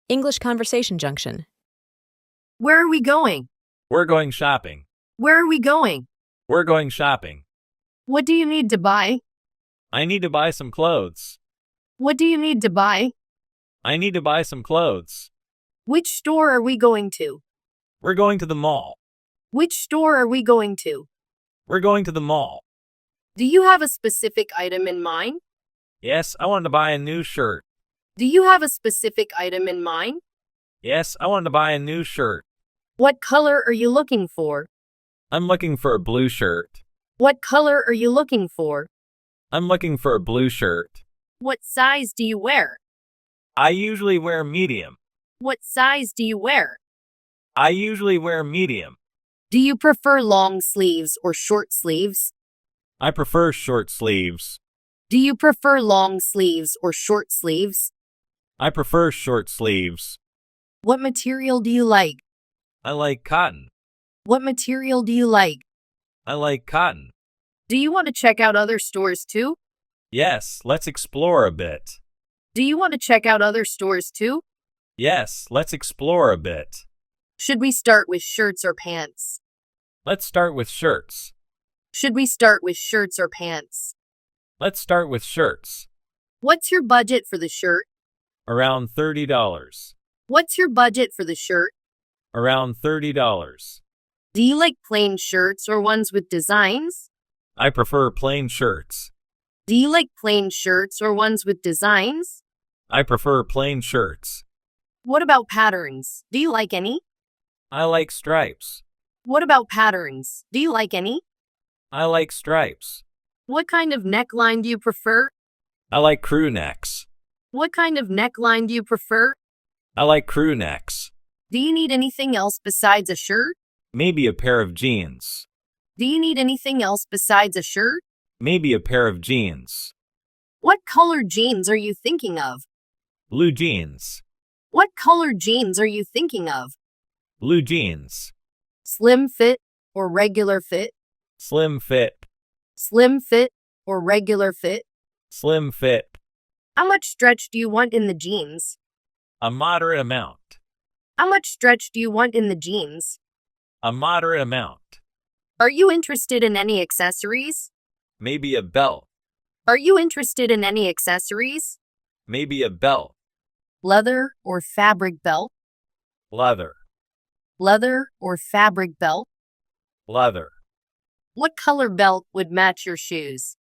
English Conversation Junction. Where are we going? We're going shopping. Where are we going? We're going shopping. What do you need to buy? I need to buy some clothes. What do you need to buy? I need to buy some clothes. Which store are we going to? We're going to the mall. Which store are we going to? We're going to the mall. Do you have a specific item in mind? Yes, I want to buy a new shirt. Do you have a specific item in mind? Yes, I want to buy a new shirt. What color are you looking for? I'm looking for a blue shirt. What color are you looking for? I'm looking for a blue shirt. What size do you wear? I usually wear medium. What size do you wear? I usually wear medium. Do you prefer long sleeves or short sleeves? I prefer short sleeves. Do you prefer long sleeves or short sleeves? I prefer short sleeves. What material do you like? I like cotton. What material do you like? I like cotton. Do you want to check out other stores too? Yes, let's explore a bit. Do you want to check out other stores too? Yes, let's explore a bit. Should we start with shirts or pants? Let's start with shirts. Should we start with shirts or pants? Let's start with shirts. What's your budget for the shirt? Around $30. What's your budget for the shirt? Around $30. Do you like plain shirts or ones with designs? I prefer plain shirts. Do you like plain shirts or ones with designs? I prefer plain shirts. What about patterns? Do you like any? I like stripes. What about patterns? Do you like any? I like stripes. What kind of neckline do you prefer? I like crew necks. What kind of neckline do you prefer? I like crew necks. Do you need anything else besides a shirt? Maybe a pair of jeans. Do you need anything else besides a shirt? Maybe a pair of jeans. What color jeans are you thinking of? Blue jeans. What color jeans are you thinking of? Blue jeans. Slim fit or regular fit? Slim fit. Slim fit or regular fit? Slim fit. How much stretch do you want in the jeans? A moderate amount. How much stretch do you want in the jeans? A moderate amount. Are you interested in any accessories? Maybe a belt. Are you interested in any accessories? Maybe a belt. Leather or fabric belt? Leather. Leather or fabric belt? Leather. What color belt would match your shoes?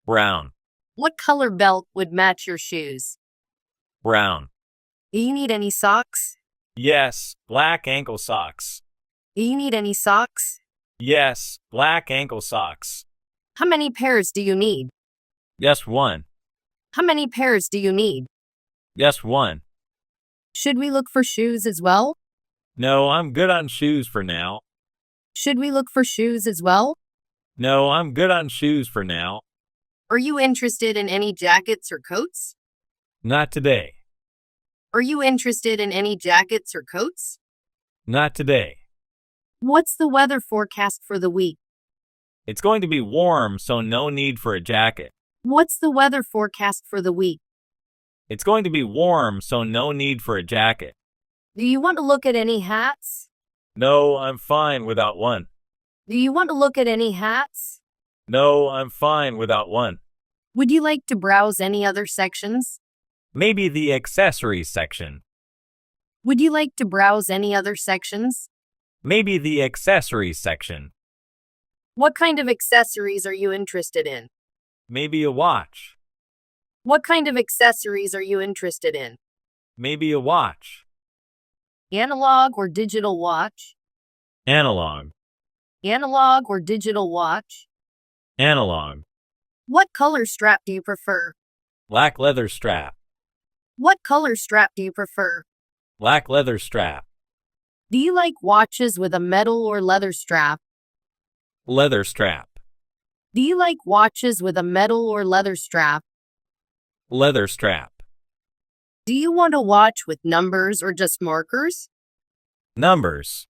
Brown. What color belt would match your shoes? Brown. Do you need any socks? Yes, black ankle socks. Do you need any socks? Yes, black ankle socks. How many pairs do you need? Yes, one. How many pairs do you need? Yes, one. Should we look for shoes as well? No, I'm good on shoes for now. Should we look for shoes as well? No, I'm good on shoes for now. Are you interested in any jackets or coats? Not today. Are you interested in any jackets or coats? Not today. What's the weather forecast for the week? It's going to be warm, so no need for a jacket. What's the weather forecast for the week? It's going to be warm, so no need for a jacket. Do you want to look at any hats? No, I'm fine without one. Do you want to look at any hats? No, I'm fine without one. Would you like to browse any other sections? Maybe the accessories section. Would you like to browse any other sections? Maybe the accessories section. What kind of accessories are you interested in? Maybe a watch. What kind of accessories are you interested in? Maybe a watch. Analog or digital watch? Analog. Analog or digital watch? Analog. What color strap do you prefer? Black leather strap. What color strap do you prefer? Black leather strap. Do you like watches with a metal or leather strap? Leather strap. Do you like watches with a metal or leather strap? Leather strap. Do you want a watch with numbers or just markers? Numbers.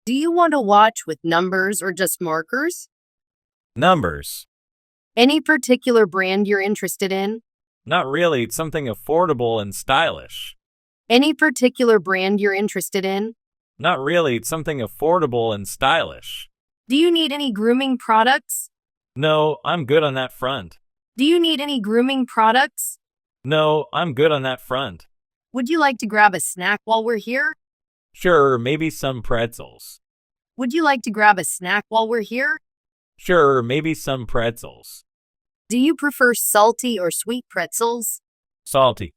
Do you want a watch with numbers or just markers? Numbers. Any particular brand you're interested in? Not really, it's something affordable and stylish. Any particular brand you're interested in? Not really, it's something affordable and stylish. Do you need any grooming products? No, I'm good on that front. Do you need any grooming products? No, I'm good on that front. Would you like to grab a snack while we're here? Sure, maybe some pretzels. Would you like to grab a snack while we're here? Sure, maybe some pretzels. Do you prefer salty or sweet pretzels? Salty.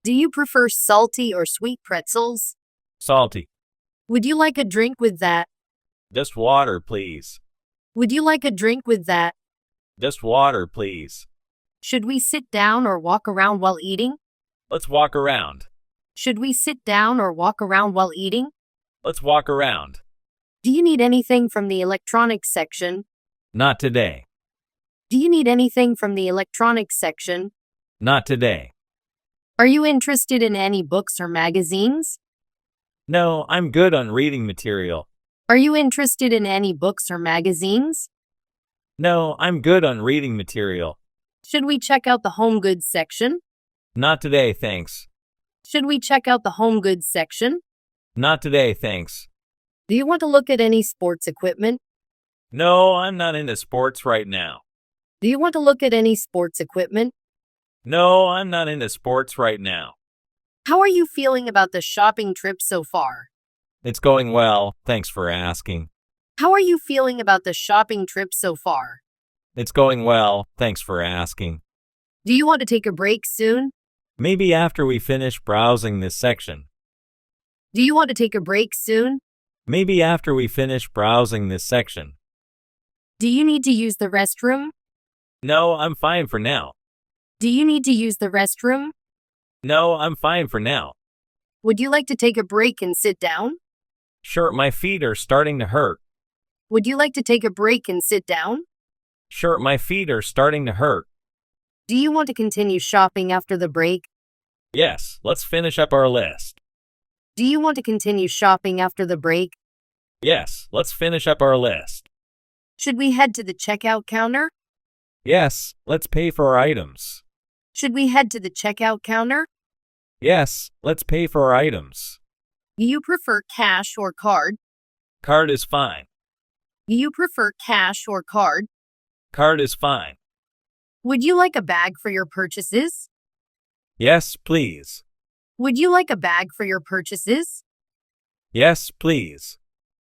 Do you prefer salty or sweet pretzels? Salty. Would you like a drink with that? Just water, please. Would you like a drink with that? Just water, please. Should we sit down or walk around while eating? Let's walk around. Should we sit down or walk around while eating? Let's walk around. Do you need anything from the electronics section? Not today. Do you need anything from the electronics section? Not today. Are you interested in any books or magazines? No, I'm good on reading material. Are you interested in any books or magazines? No, I'm good on reading material. Should we check out the home goods section? Not today, thanks. Should we check out the home goods section? Not today, thanks. Do you want to look at any sports equipment? No, I'm not into sports right now. Do you want to look at any sports equipment? No, I'm not into sports right now. How are you feeling about the shopping trip so far? It's going well, thanks for asking. How are you feeling about the shopping trip so far? It's going well, thanks for asking. Do you want to take a break soon? Maybe after we finish browsing this section. Do you want to take a break soon? Maybe after we finish browsing this section. Do you need to use the restroom? No, I'm fine for now. Do you need to use the restroom? No, I'm fine for now. Would you like to take a break and sit down? Sure, my feet are starting to hurt. Would you like to take a break and sit down? Sure, my feet are starting to hurt. Do you want to continue shopping after the break? Yes, let's finish up our list. Do you want to continue shopping after the break? Yes, let's finish up our list. Should we head to the checkout counter? Yes, let's pay for our items. Should we head to the checkout counter? Yes, let's pay for our items. Do you prefer cash or card? Card is fine. Do you prefer cash or card? Card is fine. Would you like a bag for your purchases? Yes, please. Would you like a bag for your purchases? Yes, please.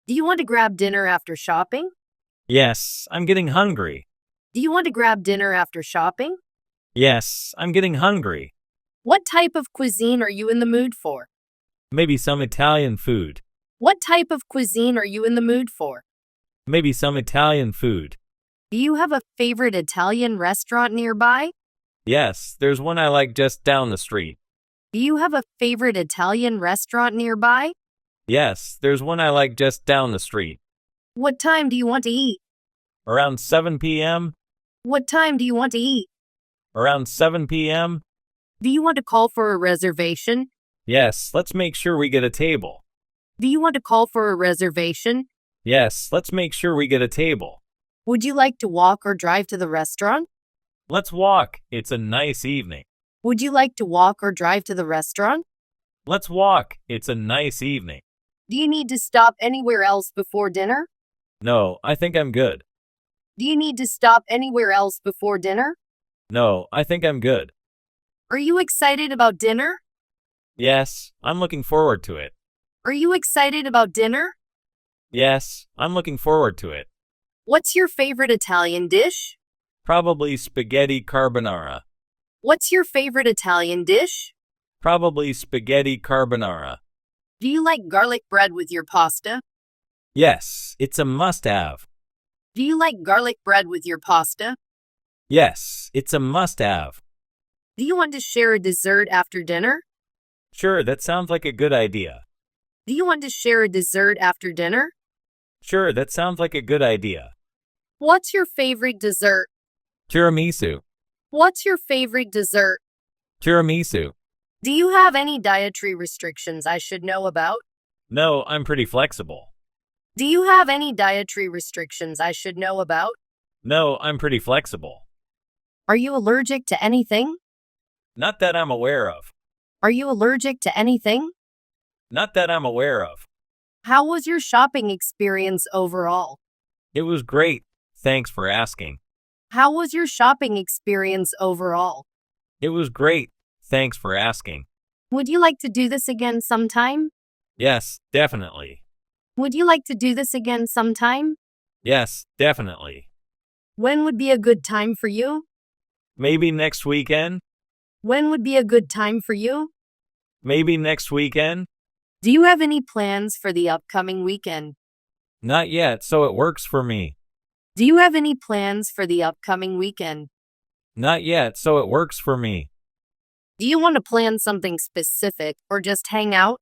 Do you want to grab dinner after shopping? Yes, I'm getting hungry. Do you want to grab dinner after shopping? Yes, I'm getting hungry. What type of cuisine are you in the mood for? Maybe some Italian food. What type of cuisine are you in the mood for? Maybe some Italian food. Do you have a favorite Italian restaurant nearby? Yes, there's one I like just down the street. Do you have a favorite Italian restaurant nearby? Yes, there's one I like just down the street. What time do you want to eat? Around 7 p.m.? What time do you want to eat? Around 7 p.m.? Do you want to call for a reservation? Yes, let's make sure we get a table. Do you want to call for a reservation? Yes, let's make sure we get a table. Would you like to walk or drive to the restaurant? Let's walk. It's a nice evening. Would you like to walk or drive to the restaurant? Let's walk. It's a nice evening. Do you need to stop anywhere else before dinner? No, I think I'm good. Do you need to stop anywhere else before dinner? No, I think I'm good. Are you excited about dinner? Yes, I'm looking forward to it. Are you excited about dinner? Yes, I'm looking forward to it. What's your favorite Italian dish? Probably spaghetti carbonara. What's your favorite Italian dish? Probably spaghetti carbonara. Do you like garlic bread with your pasta? Yes, it's a must-have. Do you like garlic bread with your pasta? Yes, it's a must-have. Do you want to share a dessert after dinner? Sure, that sounds like a good idea. Do you want to share a dessert after dinner? Sure, that sounds like a good idea. What's your favorite dessert? Tiramisu. What's your favorite dessert? Tiramisu. Do you have any dietary restrictions I should know about? No, I'm pretty flexible. Do you have any dietary restrictions I should know about? No, I'm pretty flexible. Are you allergic to anything? Not that I'm aware of. Are you allergic to anything? Not that I'm aware of. How was your shopping experience overall? It was great. Thanks for asking. How was your shopping experience overall? It was great. Thanks for asking. Would you like to do this again sometime? Yes, definitely. Would you like to do this again sometime? Yes, definitely. When would be a good time for you? Maybe next weekend? When would be a good time for you? Maybe next weekend? Do you have any plans for the upcoming weekend? Not yet, so it works for me. Do you have any plans for the upcoming weekend? Not yet, so it works for me. Do you want to plan something specific or just hang out?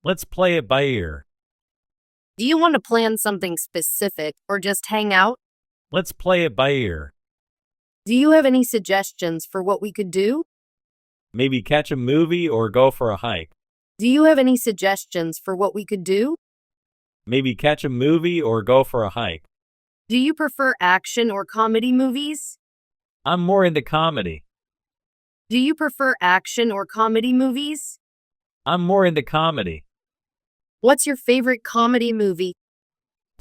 Let's play it by ear. Do you want to plan something specific or just hang out? Let's play it by ear. Do you have any suggestions for what we could do? Maybe catch a movie or go for a hike. Do you have any suggestions for what we could do? Maybe catch a movie or go for a hike. Do you prefer action or comedy movies? I'm more into comedy. Do you prefer action or comedy movies? I'm more into comedy. What's your favorite comedy movie?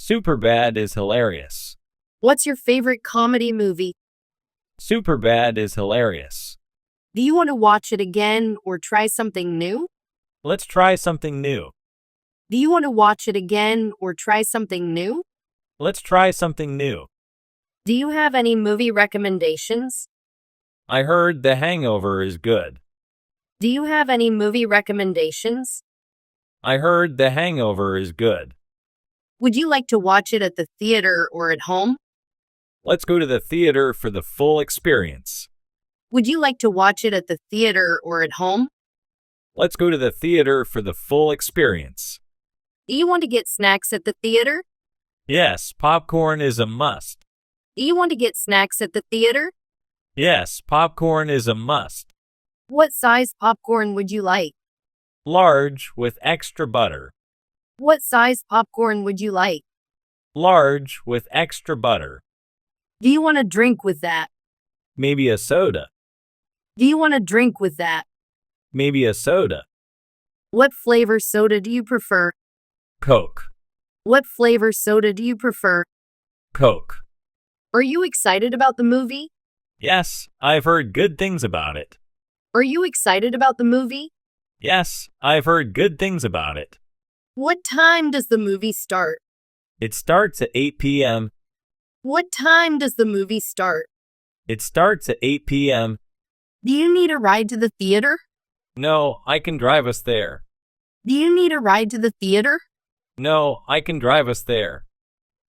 Superbad is hilarious. What's your favorite comedy movie? Superbad is hilarious. Do you want to watch it again or try something new? Let's try something new. Do you want to watch it again or try something new? Let's try something new. Do you have any movie recommendations? I heard The Hangover is good. Do you have any movie recommendations? I heard The Hangover is good. Would you like to watch it at the theater or at home? Let's go to the theater for the full experience. Would you like to watch it at the theater or at home? Let's go to the theater for the full experience. Do you want to get snacks at the theater? Yes, popcorn is a must. Do you want to get snacks at the theater? Yes, popcorn is a must. What size popcorn would you like? Large with extra butter. What size popcorn would you like? Large with extra butter. Do you want a drink with that? Maybe a soda. Do you want a drink with that? Maybe a soda. What flavor soda do you prefer? Coke. What flavor soda do you prefer? Coke. Are you excited about the movie? Yes, I've heard good things about it. Are you excited about the movie? Yes, I've heard good things about it. What time does the movie start? It starts at 8 p.m. What time does the movie start? It starts at 8 p.m. Do you need a ride to the theater? No, I can drive us there. Do you need a ride to the theater? No, I can drive us there.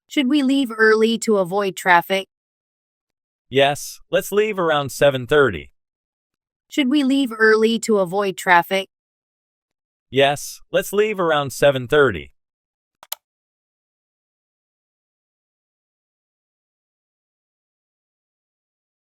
Should we leave early to avoid traffic? Yes, let's leave around 7:30. Should we leave early to avoid traffic? Yes, let's leave around 7:30.